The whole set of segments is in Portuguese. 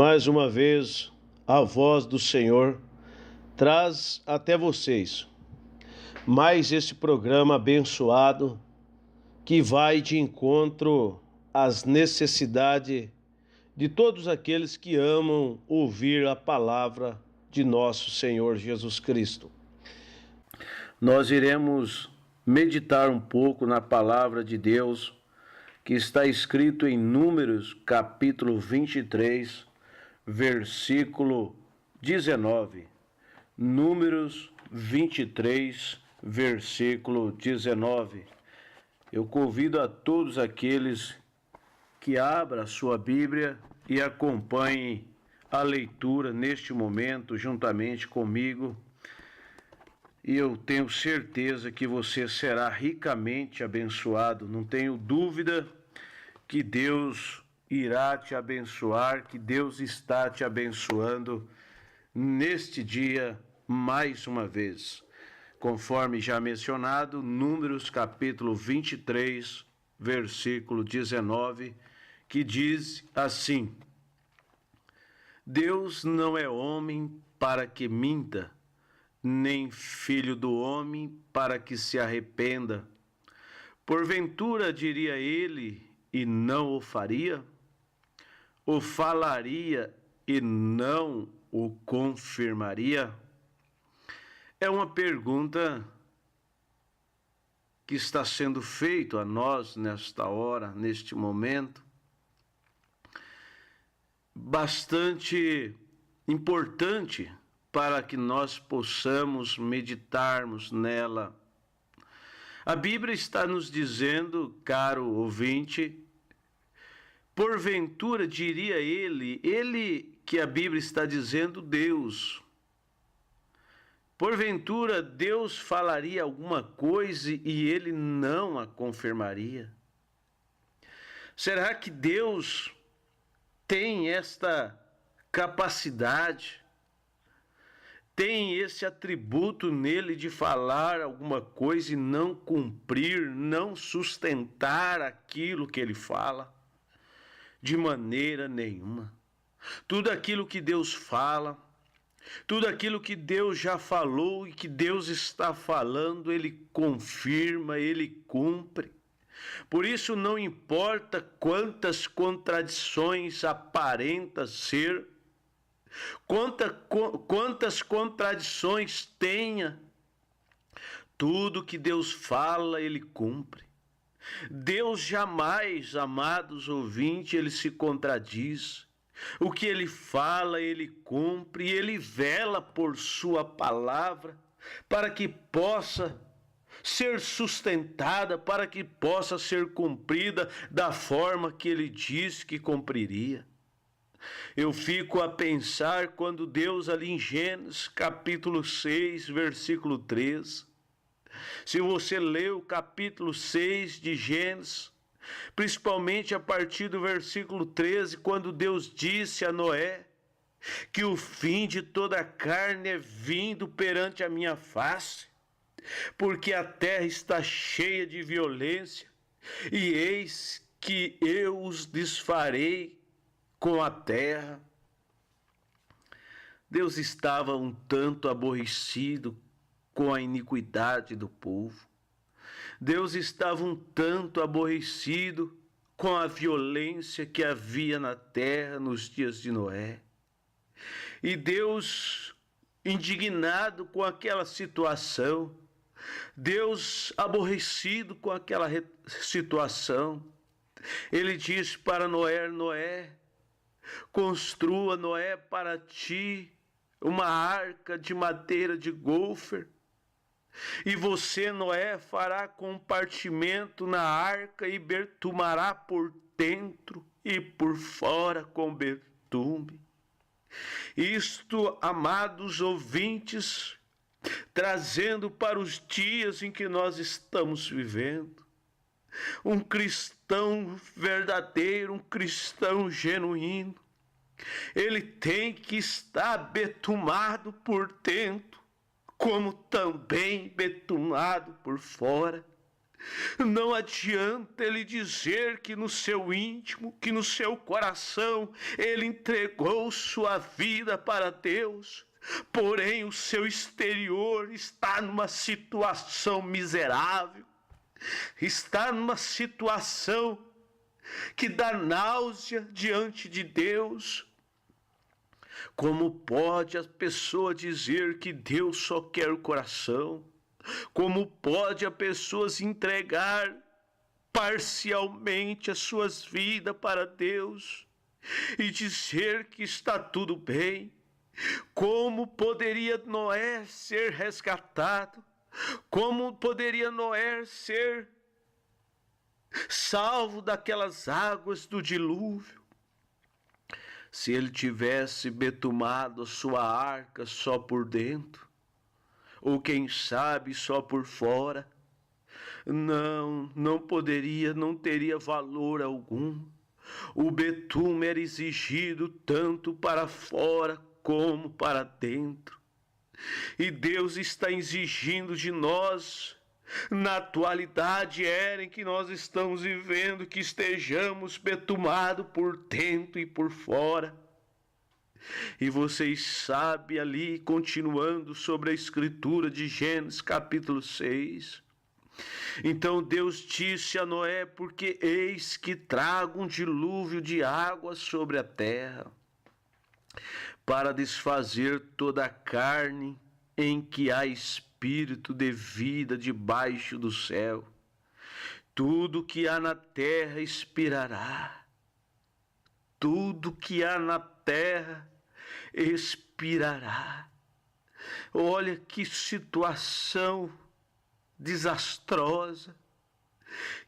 mais uma vez a voz do Senhor traz até vocês mais esse programa abençoado que vai de encontro às necessidades de todos aqueles que amam ouvir a palavra de nosso Senhor Jesus Cristo. Nós iremos meditar um pouco na palavra de Deus que está escrito em Números, capítulo 23, versículo 19. Números 23, versículo 19. Eu convido a todos aqueles que abram a sua Bíblia e acompanhem a leitura neste momento juntamente comigo. E eu tenho certeza que você será ricamente abençoado. Não tenho dúvida que Deus irá te abençoar, que Deus está te abençoando neste dia mais uma vez. Conforme já mencionado, Números capítulo 23, versículo 19, que diz assim: Deus não é homem para que minta, nem filho do homem para que se arrependa. Porventura diria ele e não o faria? Ou falaria e não o confirmaria? É uma pergunta que está sendo feita a nós nesta hora, neste momento, bastante importante para que nós possamos meditarmos nela. A Bíblia está nos dizendo, caro ouvinte, porventura diria ele que a Bíblia está dizendo Deus. Porventura Deus falaria alguma coisa e ele não a confirmaria? Será que Deus tem esta capacidade? Tem esse atributo nele de falar alguma coisa e não cumprir, não sustentar aquilo que ele fala? De maneira nenhuma. Tudo aquilo que Deus fala, tudo aquilo que Deus já falou e que Deus está falando, Ele confirma, Ele cumpre. Por isso não importa quantas contradições aparenta ser, quantas contradições tenha, tudo que Deus fala, Ele cumpre. Deus jamais, amados ouvintes, Ele se contradiz. O que Ele fala, Ele cumpre, e Ele vela por sua palavra, para que possa ser sustentada, para que possa ser cumprida da forma que Ele disse que cumpriria. Eu fico a pensar quando Deus ali em Gênesis capítulo 6, versículo 3, se você lê o capítulo 6 de Gênesis, principalmente a partir do versículo 13, quando Deus disse a Noé que o fim de toda a carne é vindo perante a minha face, porque a terra está cheia de violência, e eis que eu os desfarei com a terra. Deus estava um tanto aborrecido com a iniquidade do povo. Deus estava um tanto aborrecido com a violência que havia na terra nos dias de Noé. E Deus, indignado com aquela situação, Deus aborrecido com aquela situação, Ele diz para Noé: Noé, construa, Noé, para ti uma arca de madeira de gofer, e você, Noé, fará compartimento na arca e betumará por dentro e por fora com betume. Isto, amados ouvintes, trazendo para os dias em que nós estamos vivendo, um cristão verdadeiro, um cristão genuíno, ele tem que estar betumado por dentro, como também betumado por fora. Não adianta ele dizer que no seu íntimo, que no seu coração, ele entregou sua vida para Deus, porém o seu exterior está numa situação miserável, está numa situação que dá náusea diante de Deus. Como pode a pessoa dizer que Deus só quer o coração? Como pode a pessoa se entregar parcialmente as suas vidas para Deus e dizer que está tudo bem? Como poderia Noé ser resgatado? Como poderia Noé ser salvo daquelas águas do dilúvio? Se ele tivesse betumado a sua arca só por dentro, ou quem sabe só por fora, não poderia, não teria valor algum. O betume era exigido tanto para fora como para dentro. E Deus está exigindo de nós, na atualidade era em que nós estamos vivendo, que estejamos betumados por dentro e por fora. E vocês sabem ali, continuando sobre a escritura de Gênesis capítulo 6. Então Deus disse a Noé: porque eis que trago um dilúvio de água sobre a terra, para desfazer toda a carne em que há espírito de vida debaixo do céu. Tudo que há na terra expirará. Tudo que há na terra expirará. Olha que situação desastrosa,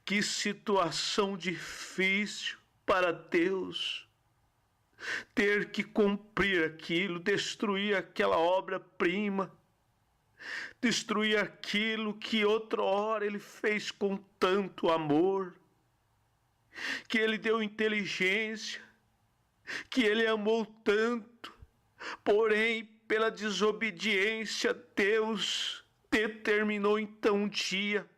que situação difícil para Deus, ter que cumprir aquilo, destruir aquela obra-prima, destruir aquilo que outrora ele fez com tanto amor, que ele deu inteligência, que ele amou tanto, porém pela desobediência Deus determinou então um dia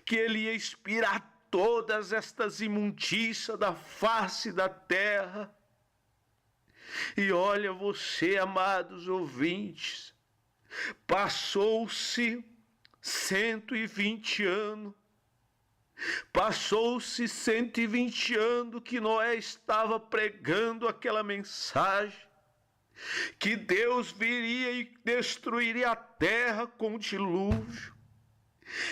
que ele ia expirar todas estas imundícias da face da terra. E olha você, amados ouvintes, passou-se 120 anos, passou-se 120 anos que Noé estava pregando aquela mensagem, que Deus viria e destruiria a terra com o dilúvio.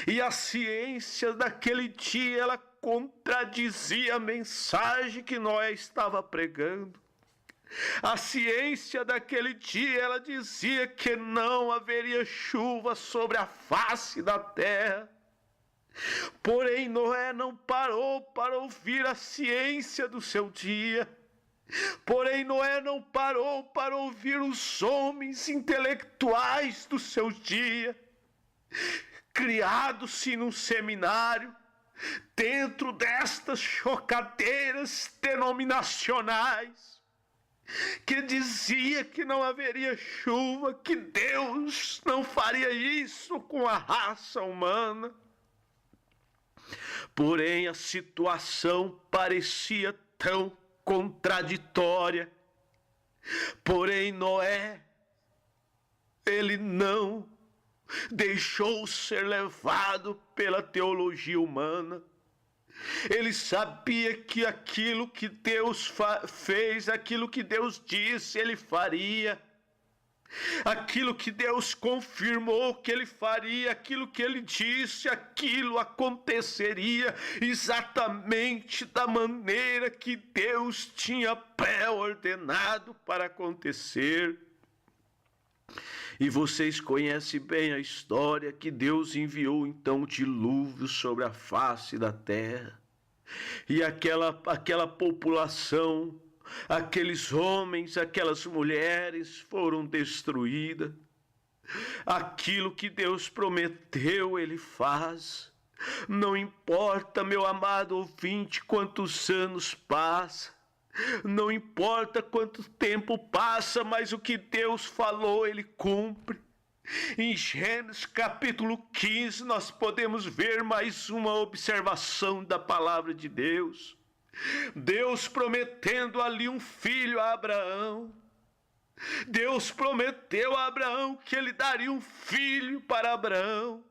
E a ciência daquele dia, ela contradizia a mensagem que Noé estava pregando. A ciência daquele dia, ela dizia que não haveria chuva sobre a face da terra. Porém, Noé não parou para ouvir a ciência do seu dia. Porém, Noé não parou para ouvir os homens intelectuais do seu dia, criados-se num seminário, dentro destas chocadeiras denominacionais, que dizia que não haveria chuva, que Deus não faria isso com a raça humana. Porém, a situação parecia tão contraditória. Porém, Noé, ele não deixou ser levado pela teologia humana. Ele sabia que aquilo que Deus fez, aquilo que Deus disse, ele faria. Aquilo que Deus confirmou que ele faria, aquilo que ele disse, aquilo aconteceria exatamente da maneira que Deus tinha pré-ordenado para acontecer. E vocês conhecem bem a história que Deus enviou então o dilúvio sobre a face da terra. E aquela população, aqueles homens, aquelas mulheres foram destruídas. Aquilo que Deus prometeu, ele faz. Não importa, meu amado ouvinte, quantos anos passam. Não importa quanto tempo passa, mas o que Deus falou, ele cumpre. Em Gênesis capítulo 15, nós podemos ver mais uma observação da palavra de Deus. Deus prometendo ali um filho a Abraão. Deus prometeu a Abraão que ele daria um filho para Abraão.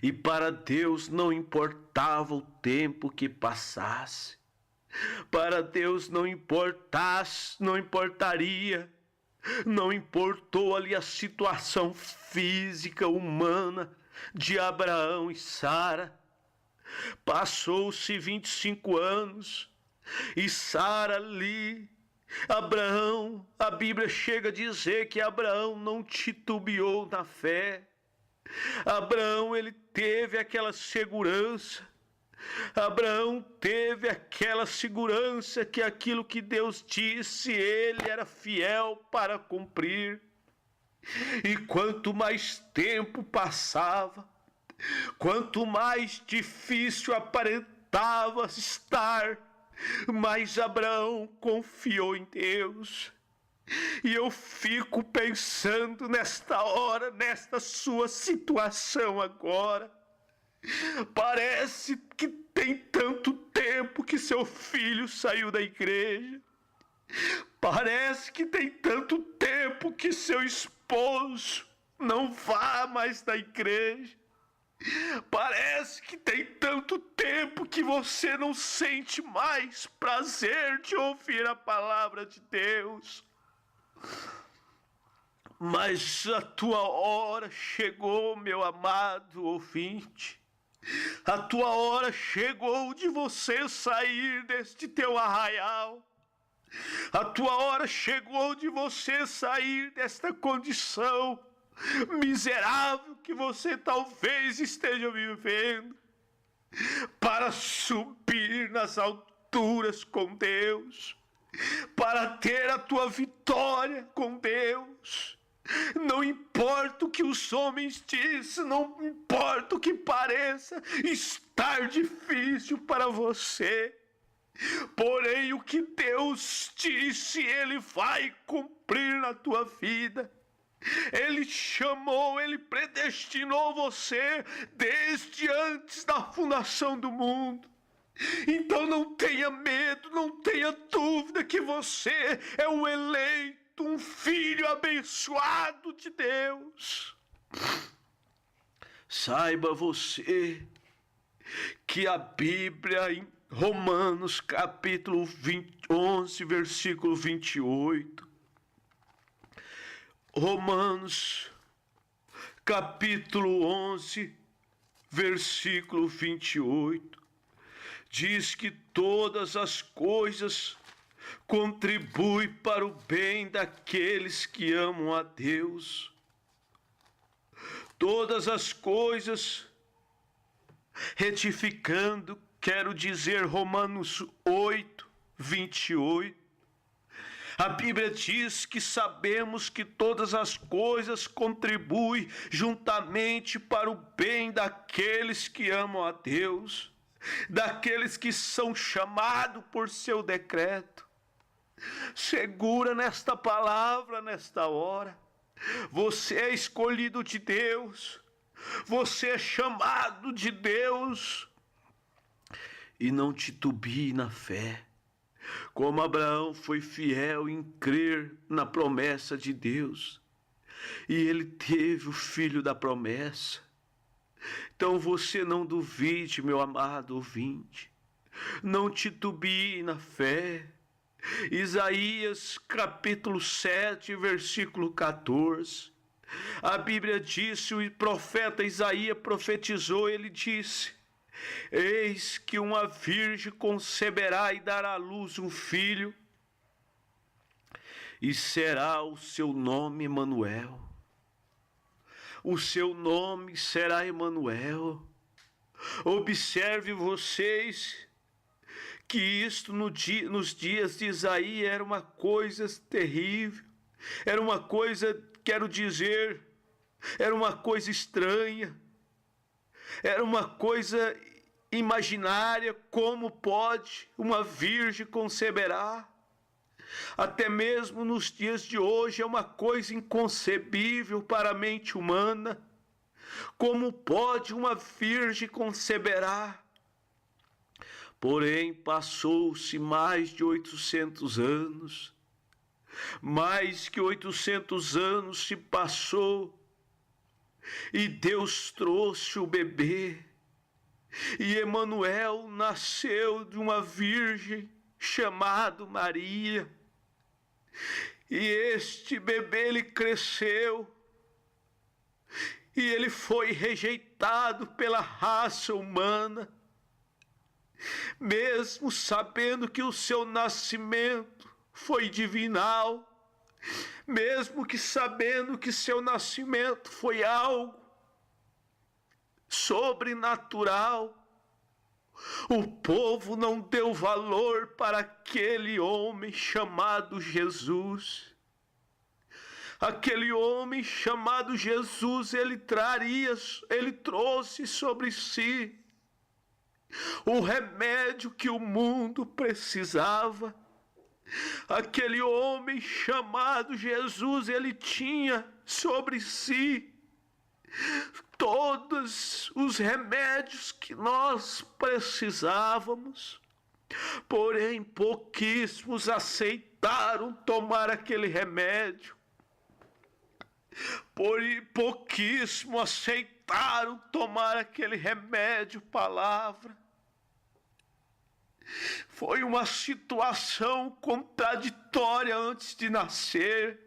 E para Deus não importava o tempo que passasse. Para Deus não importou ali a situação física, humana de Abraão e Sara. Passou-se 25 anos e Sara ali, Abraão, a Bíblia chega a dizer que Abraão não titubeou na fé. Abraão, ele teve aquela segurança. Abraão teve aquela segurança que aquilo que Deus disse, ele era fiel para cumprir. E quanto mais tempo passava, quanto mais difícil aparentava estar, mais Abraão confiou em Deus. E eu fico pensando nesta hora, nesta sua situação agora. Parece que tem tanto tempo que seu filho saiu da igreja. Parece que tem tanto tempo que seu esposo não vá mais na igreja. Parece que tem tanto tempo que você não sente mais prazer de ouvir a palavra de Deus. Mas a tua hora chegou, meu amado ouvinte. A tua hora chegou de você sair deste teu arraial. A tua hora chegou de você sair desta condição miserável que você talvez esteja vivendo, para subir nas alturas com Deus, para ter a tua vitória com Deus. Não importa o que os homens dizem, não importa o que pareça estar difícil para você, porém o que Deus disse, Ele vai cumprir na tua vida. Ele chamou, Ele predestinou você desde antes da fundação do mundo. Então não tenha medo, não tenha dúvida que você é o eleito, um filho abençoado de Deus. Saiba você que a Bíblia em Romanos capítulo 11, versículo 28, Romanos capítulo 11, versículo 28, diz que todas as coisas contribuem para o bem daqueles que amam a Deus. Todas as coisas, retificando, quero dizer Romanos 8, 28, a Bíblia diz que sabemos que todas as coisas contribuem juntamente para o bem daqueles que amam a Deus, daqueles que são chamados por seu decreto. Segura nesta palavra, nesta hora. Você é escolhido de Deus, você é chamado de Deus. E não titubie na fé. Como Abraão foi fiel em crer na promessa de Deus, e ele teve o filho da promessa. Então você não duvide, meu amado ouvinte, não titubie na fé. Isaías capítulo 7, versículo 14, a Bíblia disse, o profeta Isaías profetizou, ele disse: eis que uma virgem conceberá e dará à luz um filho, e será o seu nome Emanuel. O seu nome será Emanuel. Observe vocês que isto nos dias de Isaías era uma coisa terrível, era uma coisa, quero dizer, era uma coisa estranha, era uma coisa imaginária. Como pode uma virgem conceberá? Até mesmo nos dias de hoje é uma coisa inconcebível para a mente humana. Como pode uma virgem conceberá? Porém, passou-se mais de 800 anos. Mais que 800 anos se passou e Deus trouxe o bebê. E Emanuel nasceu de uma virgem chamada Maria. E este bebê ele cresceu e ele foi rejeitado pela raça humana, mesmo sabendo que o seu nascimento foi divinal, mesmo que sabendo que seu nascimento foi algo sobrenatural. O povo não deu valor para aquele homem chamado Jesus. Aquele homem chamado Jesus, ele trouxe sobre si o remédio que o mundo precisava. Aquele homem chamado Jesus, ele tinha sobre si todos os remédios que nós precisávamos. Porém, pouquíssimos aceitaram tomar aquele remédio. Porém, pouquíssimos aceitaram tomar aquele remédio, palavra. Foi uma situação contraditória antes de nascer.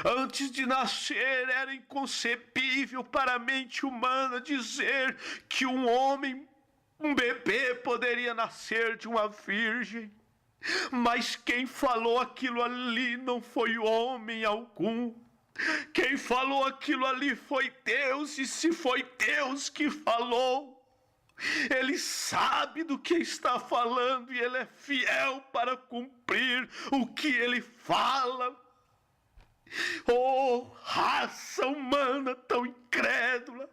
Antes de nascer, era inconcebível para a mente humana dizer que um bebê poderia nascer de uma virgem. Mas quem falou aquilo ali não foi homem algum. Quem falou aquilo ali foi Deus, e se foi Deus que falou, Ele sabe do que está falando e Ele é fiel para cumprir o que Ele fala. Oh, raça humana tão incrédula,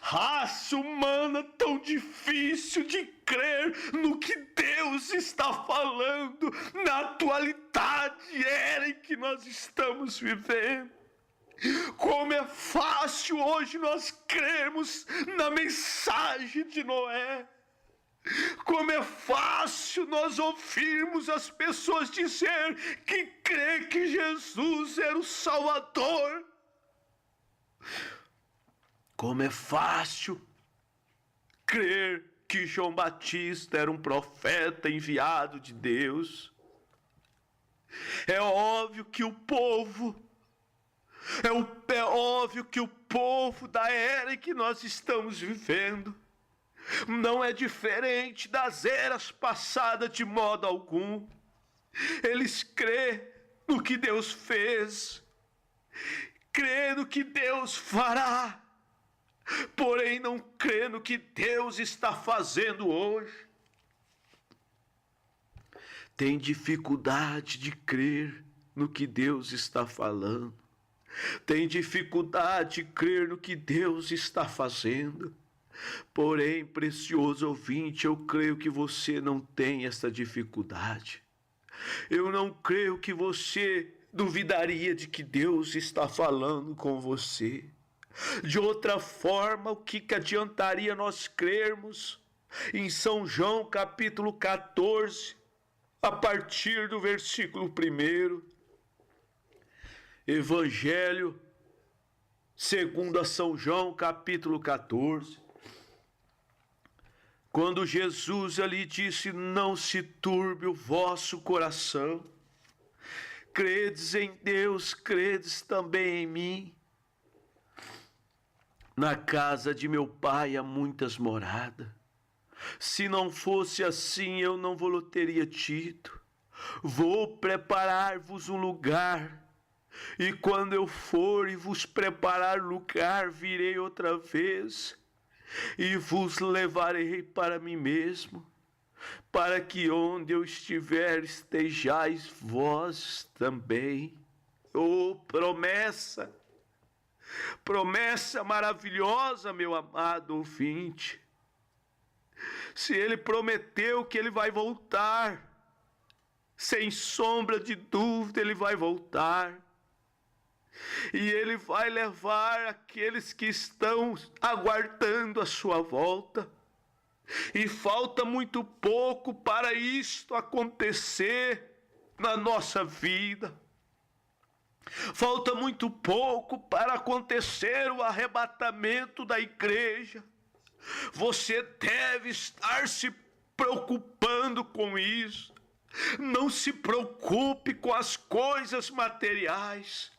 raça humana tão difícil de crer no que Deus está falando na atualidade, era em que nós estamos vivendo. Como é fácil hoje nós crermos na mensagem de Noé. Como é fácil nós ouvirmos as pessoas dizer que crê que Jesus era o Salvador. Como é fácil crer que João Batista era um profeta enviado de Deus. É óbvio que o povo da era em que nós estamos vivendo não é diferente das eras passadas de modo algum. Eles crêem no que Deus fez, crêem no que Deus fará, porém não crê no que Deus está fazendo hoje. Tem dificuldade de crer no que Deus está falando. Tem dificuldade de crer no que Deus está fazendo. Porém, precioso ouvinte, eu creio que você não tem essa dificuldade. Eu não creio que você duvidaria de que Deus está falando com você. De outra forma, o que adiantaria nós crermos em São João capítulo 14, a partir do versículo 1, Evangelho segundo a São João capítulo 14, quando Jesus ali disse: não se turbe o vosso coração, credes em Deus, credes também em mim. Na casa de meu Pai há muitas moradas. Se não fosse assim, eu não vou teria dito. Vou preparar-vos um lugar, e quando eu for e vos preparar lugar, virei outra vez e vos levarei para mim mesmo, para que onde eu estiver estejais vós também. Oh, promessa! Promessa maravilhosa, meu amado ouvinte. Se Ele prometeu que Ele vai voltar, sem sombra de dúvida, ele vai voltar. E ele vai levar aqueles que estão aguardando a sua volta. E falta muito pouco para isto acontecer na nossa vida. Falta muito pouco para acontecer o arrebatamento da igreja. Você deve estar se preocupando com isso. Não se preocupe com as coisas materiais.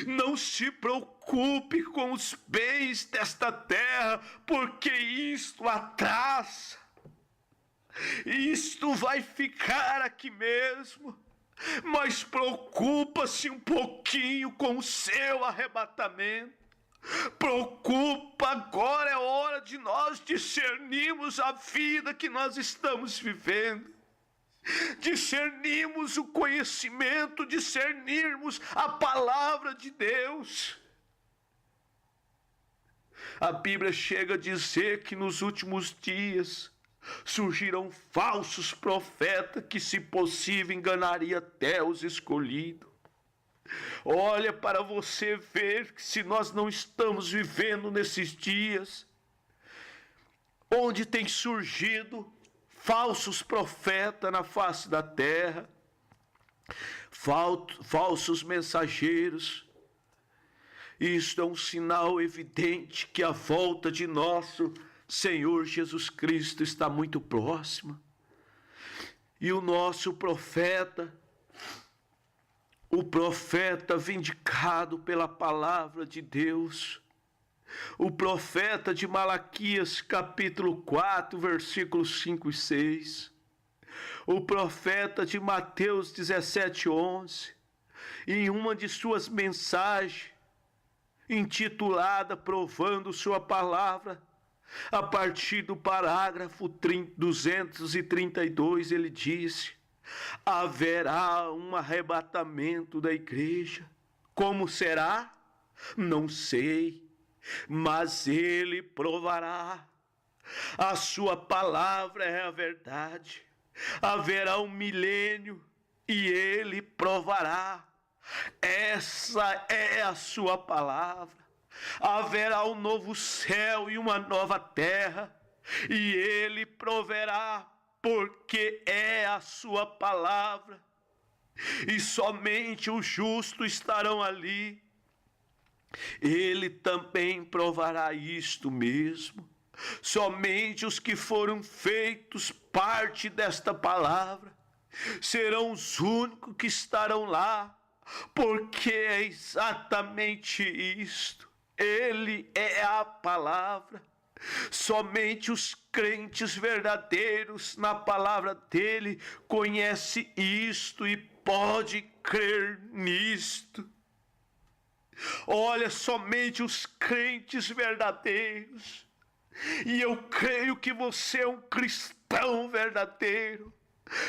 Não se preocupe com os bens desta terra, porque isto atrasa. Isto vai ficar aqui mesmo. Mas preocupa-se um pouquinho com o seu arrebatamento. Preocupa, agora é hora de nós discernirmos a vida que nós estamos vivendo. Discernirmos o conhecimento, discernirmos a palavra de Deus. A Bíblia chega a dizer que nos últimos dias surgirão falsos profetas que, se possível, enganaria até os escolhidos. Olha para você ver que se nós não estamos vivendo nesses dias, onde tem surgido falsos profetas na face da terra, falsos mensageiros. Isto é um sinal evidente que a volta de nosso Senhor Jesus Cristo está muito próxima. E o nosso profeta, o profeta vindicado pela palavra de Deus, o profeta de Malaquias capítulo 4, versículos 5 e 6, o profeta de Mateus 17, 11, em uma de suas mensagens, intitulada Provando Sua Palavra, a partir do parágrafo 232, ele disse: haverá um arrebatamento da igreja. Como será? Não sei, mas ele provará. A sua palavra é a verdade. Haverá um milênio e ele provará. Essa é a sua palavra. Haverá um novo céu e uma nova terra, e ele proverá, porque é a sua palavra. E somente os justos estarão ali. Ele também provará isto mesmo. Somente os que foram feitos parte desta palavra serão os únicos que estarão lá, porque é exatamente isto. Ele é a palavra. Somente os crentes verdadeiros na palavra dele conhecem isto e pode crer nisto. Olha, somente os crentes verdadeiros. E eu creio que você é um cristão verdadeiro.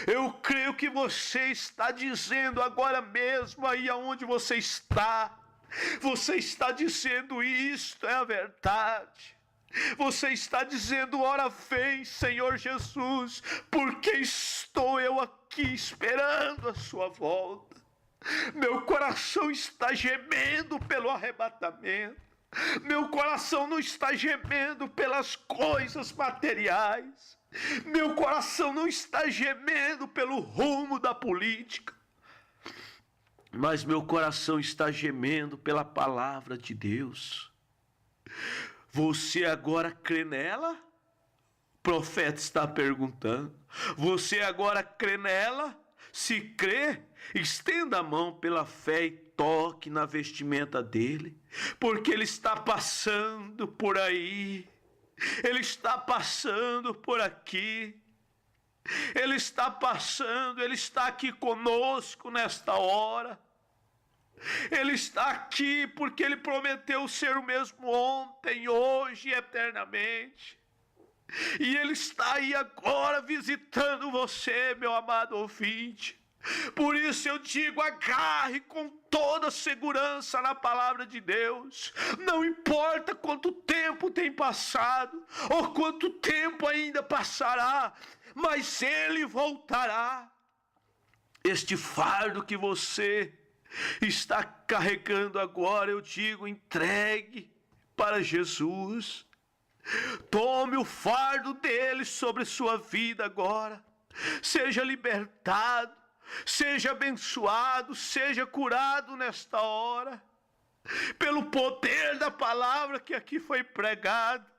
Eu creio que você está dizendo agora mesmo, aí aonde você está dizendo: isto é a verdade. Você está dizendo: ora vem, Senhor Jesus, porque estou eu aqui esperando a sua volta. Meu coração está gemendo pelo arrebatamento. Meu coração não está gemendo pelas coisas materiais. Meu coração não está gemendo pelo rumo da política. Mas meu coração está gemendo pela palavra de Deus. Você agora crê nela? O profeta está perguntando. Você agora crê nela? Se crê, estenda a mão pela fé e toque na vestimenta dele, porque ele está passando por aí, ele está passando por aqui, ele está passando, ele está aqui conosco nesta hora. Ele está aqui porque ele prometeu ser o mesmo ontem, hoje e eternamente. E ele está aí agora visitando você, meu amado ouvinte. Por isso eu digo: agarre com toda segurança na palavra de Deus. Não importa quanto tempo tem passado, ou quanto tempo ainda passará, mas ele voltará. este fardo que você está carregando agora, eu digo, entregue para Jesus. Tome o fardo dele sobre sua vida agora. Seja libertado, seja abençoado, seja curado nesta hora, pelo poder da palavra que aqui foi pregada.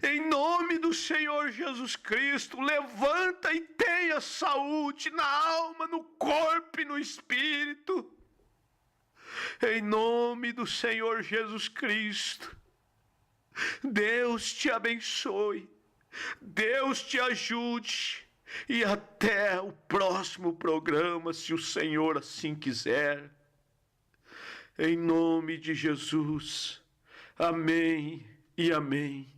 Em nome do Senhor Jesus Cristo, levanta e tenha saúde na alma, no corpo e no espírito. Em nome do Senhor Jesus Cristo, Deus te abençoe, Deus te ajude, e até o próximo programa, se o Senhor assim quiser. Em nome de Jesus, amém e amém.